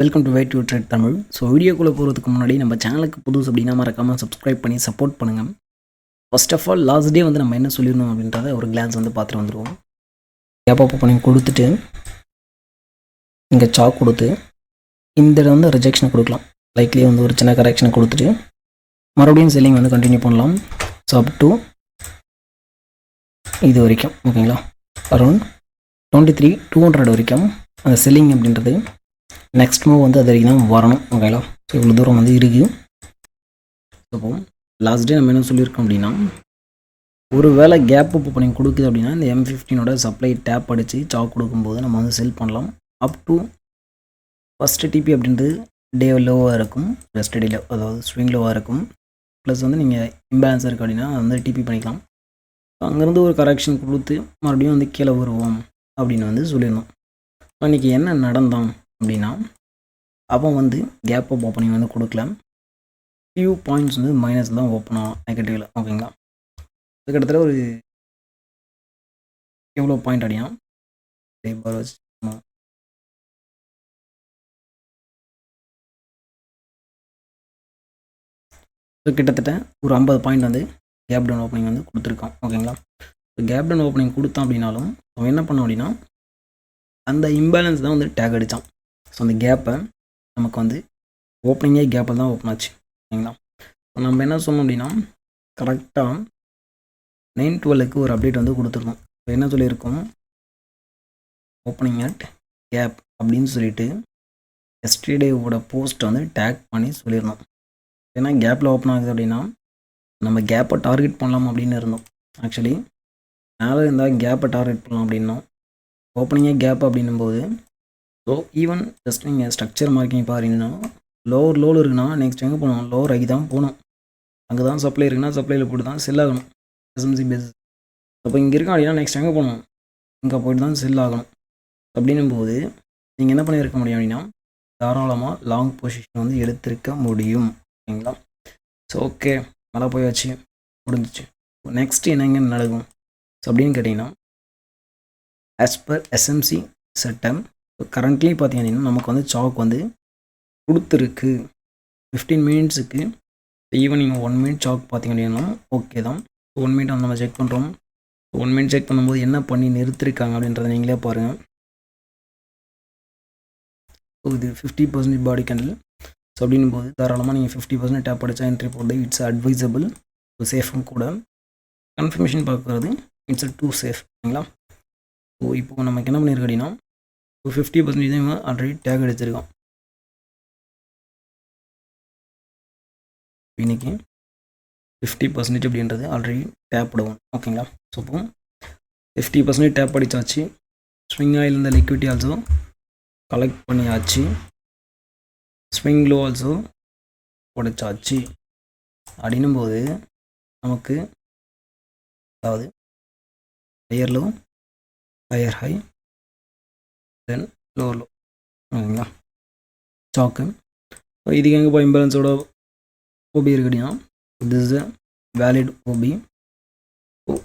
Welcome to wait to trade தமிழ். So வீடியோக்குள்ளே போகிறதுக்கு முன்னாடி நம்ம சேனலுக்கு புதுசு அப்படின்னா மறக்காமல் சப்ஸ்கிரைப் பண்ணி சப்போர்ட் பண்ணுங்கள். First of all last day வந்து நம்ம என்ன சொல்லிடணும் அப்படின்றத ஒரு கிளான்ஸ் வந்து பார்த்துட்டு வந்துடுவோம். கேப் அப் பண்ணி கொடுத்துட்டு இங்கே சாக் கொடுத்து இந்த இடம் வந்து ரிஜெக்ஷனை கொடுக்கலாம். லைக்லி வந்து ஒரு சின்ன கரெக்ஷனை கொடுத்துட்டு மறுபடியும் செல்லிங் வந்து கண்டினியூ பண்ணலாம். ஸோ அப் டு இது வரைக்கும் ஓகேங்களா, அரௌண்ட் 23,200 வரைக்கும் அந்த செல்லிங் அப்படின்றது நெக்ஸ்ட் மூவ் வந்து அது வரைக்கும் தான் வரணும் ஓகேங்களா. ஸோ இவ்வளோ தூரம் வந்து இருக்குது. அப்போ லாஸ்ட் டே நம்ம என்ன சொல்லியிருக்கோம் அப்படின்னா, ஒரு வேளை கேப் அப் பண்ணி கொடுக்குது அப்படின்னா இந்த M15 சப்ளை டேப் அடித்து சாக் கொடுக்கும்போது நம்ம வந்து செல் பண்ணலாம். அப் டு ஃபஸ்ட்டு டிபி அப்படின்றது டே லோவாக இருக்கும், ரெஸ்ட் டேல அதாவது ஸ்விங் லோவாக இருக்கும். ப்ளஸ் வந்து நீங்கள் இம்பேலன்ஸ் இருக்குது அப்படின்னா அது வந்து டிபி பண்ணிக்கலாம். அங்கேருந்து ஒரு கரெக்ஷன் கொடுத்து மறுபடியும் வந்து கீழே வருவோம் அப்படின்னு வந்து சொல்லியிருந்தோம். இன்றைக்கி என்ன நடந்தோம் அப்படின்னா, அப்போ வந்து கேப் அப் ஓப்பனிங் வந்து கொடுக்கல, ஃபியூ பாயிண்ட்ஸ் வந்து மைனஸ் தான் ஓப்பன் ஆகும் நெகட்டிவில் ஓகேங்களா. அது கிட்டத்தட்ட ஒரு எவ்வளோ பாயிண்ட் அடியும் கிட்டத்தட்ட ஒரு 50 பாயிண்ட் வந்து கேப் டவுன் ஓப்பனிங் வந்து கொடுத்துருக்கோம் ஓகேங்களா. கேப் டவுன் ஓப்பனிங் கொடுத்தான் அப்படின்னாலும் அவன் என்ன பண்ணோம் அப்படின்னா அந்த இம்பேலன்ஸ் தான் வந்து டேக் அடித்தான். ஸோ அந்த கேப்பை நமக்கு வந்து ஓப்பனிங்கே கேப்பில் தான் ஓப்பன் ஆச்சு ஓகேங்களா. நம்ம என்ன சொன்னோம் அப்படின்னா கரெக்டாக 9:12க்கு ஒரு அப்டேட் வந்து கொடுத்துருக்கோம். இப்போ என்ன சொல்லியிருக்கோம், ஓப்பனிங் அட் கேப் அப்படின்னு சொல்லிட்டு எஸ்டர்டேவோட போஸ்ட் வந்து டேக் பண்ணி சொல்லியிருந்தோம். ஏன்னா கேப்பில் ஓப்பன் ஆகுது அப்படின்னா நம்ம கேப்பை டார்கெட் பண்ணலாம் அப்படின்னு இருந்தோம். ஆக்சுவலி மேலே இருந்தால் கேப்பை டார்கெட் பண்ணலாம் அப்படின்னோம். ஓப்பனிங்கே கேப் அப்படின்னும்போது ஸோ ஈவன் ஜஸ்ட் நீங்கள் ஸ்ட்ரக்சர் மார்க்கிங் பாருங்கன்னா லோவர் லோவில் இருக்குன்னா நெக்ஸ்ட் எங்கே போகணும், லோவர் ஆகி தான் போகணும். அங்கே தான் சப்ளை இருக்குன்னா சப்ளையில் போட்டு தான் செல் ஆகணும் எஸ்எம்சி பேஸ். அப்போ இங்கே இருக்கா அப்படின்னா நெக்ஸ்ட் எங்கே போகணும், இங்கே போய்ட்டு தான் செல் ஆகணும். அப்படின்னும் போது நீங்கள் என்ன பண்ணியிருக்க முடியும் அப்படின்னா தாராளமாக லாங் பொசிஷன் வந்து எடுத்திருக்க முடியும் ஓகேங்களா. ஸோ ஓகே நல்லா போயாச்சு, முடிஞ்சிச்சு. நெக்ஸ்ட்டு என்னங்க நடக்கும் அப்படின்னு கேட்டிங்கன்னா, ஆஸ் பர் எஸ்எம்சி செட்டம் கரண்ட்லி பார்த்தீங்கன்னா நமக்கு வந்து சாக் வந்து கொடுத்துருக்கு 15 மினிட்ஸுக்கு. ஈவனிங் 1 மினிட் சாக் பார்த்தீங்க அப்படின்னா ஓகே தான். 1 மினிட் வந்து நம்ம செக் பண்ணுறோம். 1 மினிட் செக் பண்ணும்போது என்ன பண்ணி நிறுத்திருக்காங்க அப்படின்றத நீங்களே பாருங்கள். ஸோ இது 50% பாடி கேண்டில். ஸோ அப்படின்னும் போது தாராளமாக நீங்கள் 50% டேப் அடித்தா என்ட்ரி போடுறது இட்ஸ் அட்வைசபிள், சேஃபும் கூட. கன்ஃபர்மேஷன் பார்க்குறது இட்ஸ் டூ சேஃப் ஓகேங்களா. ஸோ இப்போ நமக்கு என்ன பண்ணியிருக்கு அப்படின்னா 50% தான் ஆல்ரெடி டேக் அடிச்சிருக்கோம். இன்றைக்கி 50% அப்படின்றது ஆல்ரெடி டேப் அடிவோம் ஓகேங்களா. ஸோ இப்போ 50% டேப் அடித்தாச்சு. ஸ்விங் ஆயில் இந்த லிக்விட்டி ஆல்சோ கலெக்ட் பண்ணியாச்சு. ஸ்விங் லோ ஆல்சோ உடைச்சாச்சு. அப்படின்னும் போது நமக்கு அதாவது higher low, higher high, then low low ஓகேங்களா சாக்கு. ஸோ இதுக்கு எங்கே போய் இம்பேலன்ஸோட ஓபி இருக்கு அப்படின்னா திஸ் இஸ் வேலிட் ஓபி.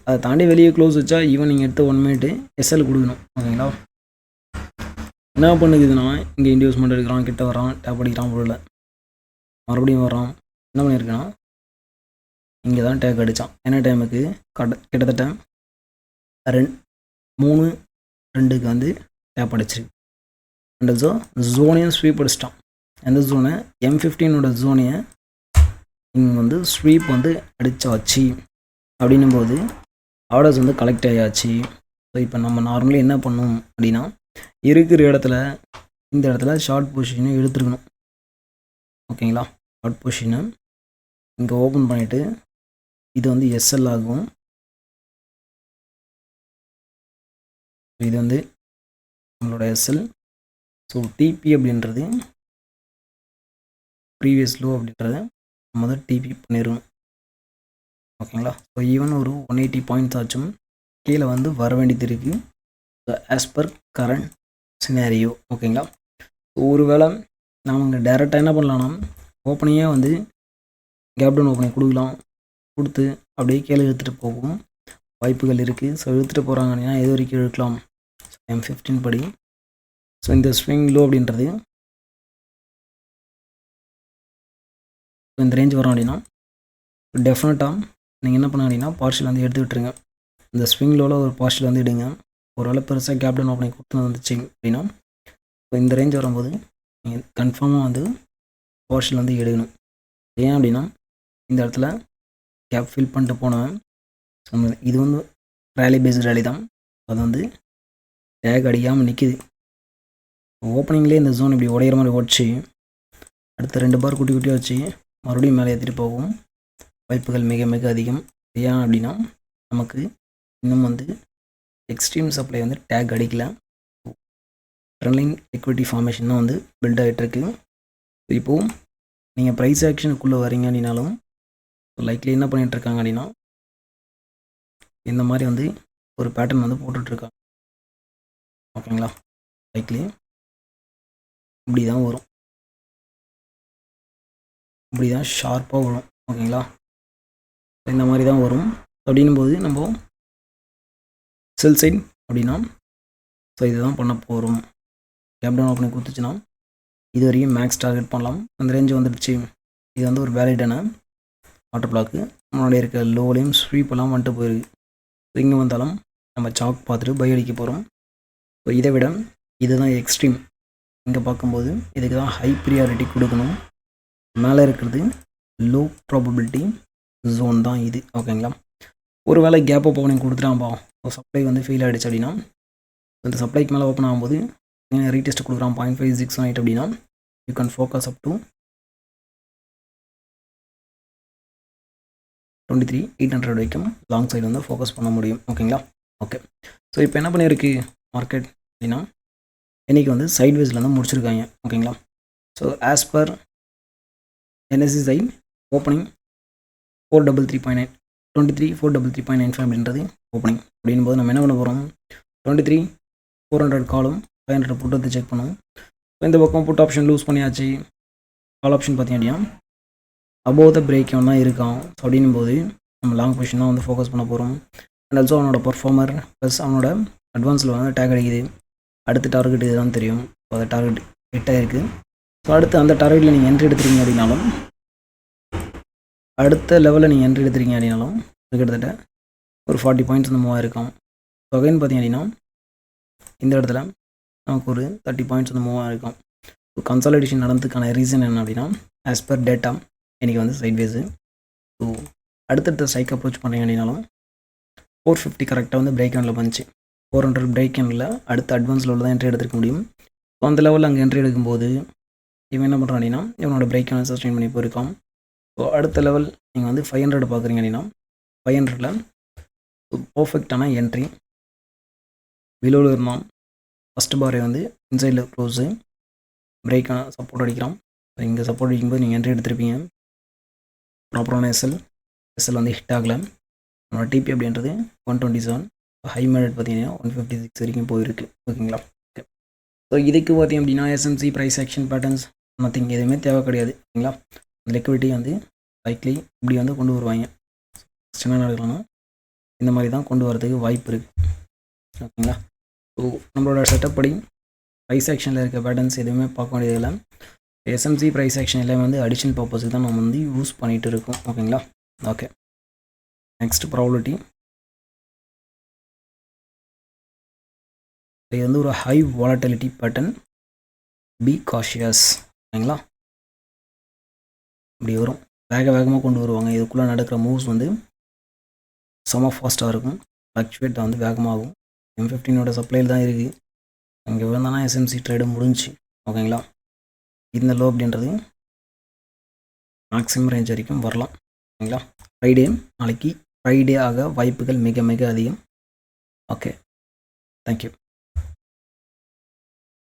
அதை தாண்டி வெளியே க்ளோஸ் வச்சா ஈவன் நீங்கள் எடுத்த 1 மினிட்டு எஸ்எல் கொடுக்கணும் ஓகேங்களா. என்ன பண்ணுக்குதுன்னா இங்கே இன்டியூஸ்மெண்ட் எடுக்கிறான், கிட்ட வரான், டேப் அடிக்கிறான், போடல மறுபடியும் வரான். என்ன பண்ணியிருக்கேன்னா இங்கே தான் டேக் அடித்தான். என்ன டைமுக்கு கிட்டத்தட்ட 3:02க்கு வந்து டேப் அடிச்சிருக்கு. அண்ட் ஆல்சோ ஜோனையும் ஸ்வீப் அடிச்சிட்டான். எந்த ஜோனை, M15 ஜோனையை இங்கே வந்து ஸ்வீப் வந்து அடித்தாச்சு. அப்படின்னும் போது ஆர்டர்ஸ் வந்து கலெக்ட் ஆகியாச்சு. ஸோ இப்போ நம்ம நார்மலி என்ன பண்ணோம் அப்படின்னா இருக்கிற இடத்துல இந்த இடத்துல ஷார்ட் பொசிஷனை எடுத்துருக்கணும் ஓகேங்களா. ஷார்ட் பொசிஷனை இங்கே ஓப்பன் பண்ணிவிட்டு இது வந்து எஸ்எல் ஆகும். இது வந்து நம்மளோட எஸ்எல். ஸோ டிபி அப்படின்றது ப்ரீவியஸ் லோ அப்படின்றத நம்ம தான் டிபி பண்ணிடுவோம் ஓகேங்களா. ஸோ ஈவன் ஒரு 180 பாயிண்ட்ஸ் ஆச்சும் கீழே வந்து வர வேண்டியது இருக்குது. So as per current scenario ஓகேங்களா. ஒரு வேளை நாம் இங்கே டேரெக்டாக என்ன பண்ணலாம்னா ஓப்பனிங்கே வந்து கேப் டவுன் ஓப்பனிங் கொடுக்கலாம், கொடுத்து அப்படியே கீழே இழுத்துட்டு போகும் வாய்ப்புகள் இருக்குது. ஸோ இழுத்துட்டு போகிறாங்க அப்படின்னா எது வரைக்கும் இழுக்கலாம், M15 படி. ஸோ இந்த ஸ்விங் லோ அப்படின்றது இந்த ரேஞ்ச் வரும் அப்படின்னா டெஃபினட்டாக நீங்கள் என்ன பண்ண அப்படின்னா பார்ஷியல் வந்து எடுத்து விட்டுருங்க. இந்த ஸ்விங் லோவில் ஒரு பார்ஷியல் வந்து எடுங்க. ஒரு வேளை பெருசாக கேப் டவுன் ஓப்பனிங் கொடுத்து வந்துச்சு அப்படின்னா இப்போ இந்த ரேஞ்ச் வரும்போது நீங்கள் கன்ஃபார்மாக வந்து பார்ஷியல் வந்து எடுக்கணும். ஏன் அப்படின்னா இந்த இடத்துல கேப் ஃபில் பண்ணிட்டு போனவன் இது வந்து ரேலி பேஸ்டு ரேலி தான். அது வந்து டேக் அடிக்காமல் நிற்கிது. ஓப்பனிங்லேயே இந்த ஜோன் இப்படி உடையிற மாதிரி ஓடிச்சு அடுத்த 2 பார் குட்டி குட்டியாக வச்சு மறுபடியும் மேலே ஏற்றிட்டு போகும் வாய்ப்புகள் மிக மிக அதிகம். ஏன் அப்படின்னா நமக்கு இன்னும் வந்து எக்ஸ்ட்ரீம் சப்ளை வந்து டேக் அடிக்கல. ட்ரெண்ட்லைன் லிக்விடிட்டி ஃபார்மேஷன் தான் வந்து பில்ட் ஆகிட்டுருக்கு. இப்போது நீங்கள் ப்ரைஸ் ஆக்ஷனுக்குள்ளே வரீங்க அப்படின்னாலும் லைக்லி என்ன பண்ணிகிட்ருக்காங்க அப்படின்னா இந்த மாதிரி வந்து ஒரு பேட்டர்ன் வந்து போட்டுட்ருக்காங்க. ஓகேங்களா, லைக்லி இப்படி தான் வரும், இப்படி தான் ஷார்ப்பாக வரும். ஓகேங்களா, இந்த மாதிரி தான் வரும். அப்படின்னும் போது நம்ம செல் சைட் அப்படின்னா ஸோ இதுதான் பண்ண போகிறோம். கேப் டவுன் ஓப்பனிங் கொடுத்துச்சுன்னா இது வரையும் மேக்ஸ் டார்கெட் பண்ணலாம். அந்த ரேஞ்சு வந்துடுச்சு. இது வந்து ஒரு வேலிடான வாட்டர் பிளாக்கு. முன்னாடி இருக்க லோலையும் ஸ்வீப்பெல்லாம் வந்துட்டு போயிருக்கு. இங்கே வந்தாலும் நம்ம சாக் பார்த்துட்டு பை அடிக்க போகிறோம். ஸோ இதை விட இதுதான் எக்ஸ்ட்ரீம். இங்கே பார்க்கும்போது இதுக்கு தான் ஹை ப்ரியாரிட்டி கொடுக்கணும். மேலே இருக்கிறது லோ ப்ராபபிலிட்டி ஜோன் தான் இது. ஓகேங்களா, ஒரு வேளை கேப் அப் ஓப்பனிங் கொடுத்துட்டாம்பா சப்ளை வந்து ஃபெயில் ஆகிடுச்சு அப்படின்னா இந்த சப்ளைக்கு மேலே ஓப்பன் ஆகும்போது ரீடெஸ்ட் கொடுக்குறான் 0.5618 அப்படின்னா you can focus up to 23,800 வரைக்கும் லாங் சைடு வந்து ஃபோக்கஸ் பண்ண முடியும். ஓகேங்களா, ஓகே. ஸோ இப்போ என்ன பண்ணியிருக்கு மார்க்கெட் அப்படின்னா இன்றைக்கி வந்து சைட்வேஸில் வந்து முடிச்சிருக்காங்க. ஓகேங்களா, so as per NSE side opening 433.9 23,433.95 அப்படின்றது ஓப்பனிங். அப்படின் போது நம்ம என்ன பண்ண போகிறோம் 23,400 காலும் 500 புட் வந்து செக் பண்ணுவோம். இந்த பக்கம் புட் ஆப்ஷன் லூஸ் பண்ணியாச்சு. கால் ஆப்ஷன் பார்த்தீங்கன்னா அபோவ் த பிரேக் தான் இருக்கான். ஸோ அப்படின்னும் போது நம்ம லாங் பொசிஷன் தான் வந்து ஃபோக்கஸ் பண்ண போகிறோம். அண்ட் ஆல்சோ அவனோட பர்ஃபார்மர் ப்ளஸ் அவனோட அட்வான்ஸில் வந்து டேக் அடிக்குது. அடுத்த டார்கெட் இதுதான் தெரியும். ஸோ அந்த டார்கெட் ஹிட்டாக இருக்குது. ஸோ அடுத்து அந்த டார்கெட்டில் நீங்கள் என்ட்ரி எடுத்துருக்கீங்க அப்படின்னாலும் அடுத்த லெவலில் நீங்கள் என்ட்ரி எடுத்துருக்கீங்க அப்படின்னாலும் கிட்டத்தட்ட ஒரு 40 பாயிண்ட்ஸ் வந்து மூவ் ஆகிருக்கும். ஸோ அகைன் பார்த்தீங்க அப்படின்னா இந்த இடத்துல நமக்கு ஒரு 30 பாயிண்ட்ஸ் வந்து மூவ் ஆகிருக்கும். ஸோ கன்சாலிடேஷன் நடந்ததுக்கான ரீசன் என்ன அப்படின்னா ஆஸ் பர் டேட்டா இன்றைக்கி வந்து சைட்வேஸு. ஸோ அடுத்தடுத்த ஸ்ட்ரைக் அப்ரோச் பண்ணுறீங்க அப்படின்னாலும் 450 கரெக்டாக வந்து பிரேக் ஹேண்டில் வந்துச்சு. 400 பிரேக் ஹேண்டில் அடுத்த அட்வான்ஸ் லெவலில் தான் என்ட்ரி எடுத்துக்க முடியும். ஸோ அந்த லெவலில் அங்கே என்ட்ரி எடுக்கும்போது இவன் என்ன பண்ணுறான் அப்படின்னா இவனோட பிரேக் ஹேண்டில் சஸ்டெயின் பண்ணி போயிருக்கான். ஸோ அடுத்த லெவல் நீங்கள் வந்து 500 பார்க்குறீங்க அப்படின்னா 500ல் பர்ஃபெக்டான என்ட்ரி விலோவில் இருந்தான். ஃபஸ்ட்டு பாரை வந்து இன்சைடில் க்ளோஸு பிரேக்கான சப்போர்ட் அடிக்கிறான். இங்கே சப்போர்ட் அடிக்கும்போது நீங்கள் என்ட்ரி எடுத்திருப்பீங்க. ப்ராப்பரான எஸ்எல் வந்து ஹிட் ஆகலை. நம்மளோட டிபி அப்படின்றது 127. ஹை மேட் பார்த்தீங்கன்னா 156 வரைக்கும் போயிருக்கு. ஓகேங்களா, ஓகே. ஸோ இதுக்கு பார்த்தீங்க அப்படின்னா SMC price action patterns nothing எதுவுமே தேவை கிடையாது. ஓகேங்களா, லிக்விடிட்டி வந்து லைக்லி இப்படி வந்து கொண்டு வருவாங்க. என்ன நடக்கலாம்னா இந்த மாதிரி தான் கொண்டு வரதுக்கு வாய்ப்பு இருக்குது. ஓகேங்களா, ஸோ நம்மளோட செட்டப் படி ப்ரைஸ் ஆக்ஷனில் இருக்க பேட்டர்ன்ஸ் எதுவுமே பார்க்க வேண்டியதில்லை. எஸ்எம்சி ப்ரைஸ் ஆக்ஷன் எல்லாமே வந்து அடிஷனல் பர்பஸுக்கு தான் நம்ம வந்து யூஸ் பண்ணிகிட்டு இருக்கோம். ஓகேங்களா, ஓகே. நெக்ஸ்ட் ப்ராபபிலிட்டி இது வந்து ஒரு high volatility pattern. B cautious. ஓகேங்களா, இப்படி வரும். வேகமாக கொண்டு வருவாங்க. இதுக்குள்ளே நடக்கிற மூவ்ஸ் வந்து செம ஃபாஸ்ட்டாக இருக்கும். ஃப்ளக்சுவேட் வந்து வேகமாகும். M15 சப்ளையில் தான் இருக்குது. அங்கே விழுந்தானா எஸ்எம்சி ட்ரேடு முடிஞ்சு. ஓகேங்களா, இந்த லோ அப்படின்றது மேக்ஸிமம் ரேஞ்ச் வரைக்கும் வரலாம். ஓகேங்களா, ஃப்ரைடே நாளைக்கு ஃப்ரைடே ஆக வாய்ப்புகள் மிக மிக அதிகம். Okay, thank you.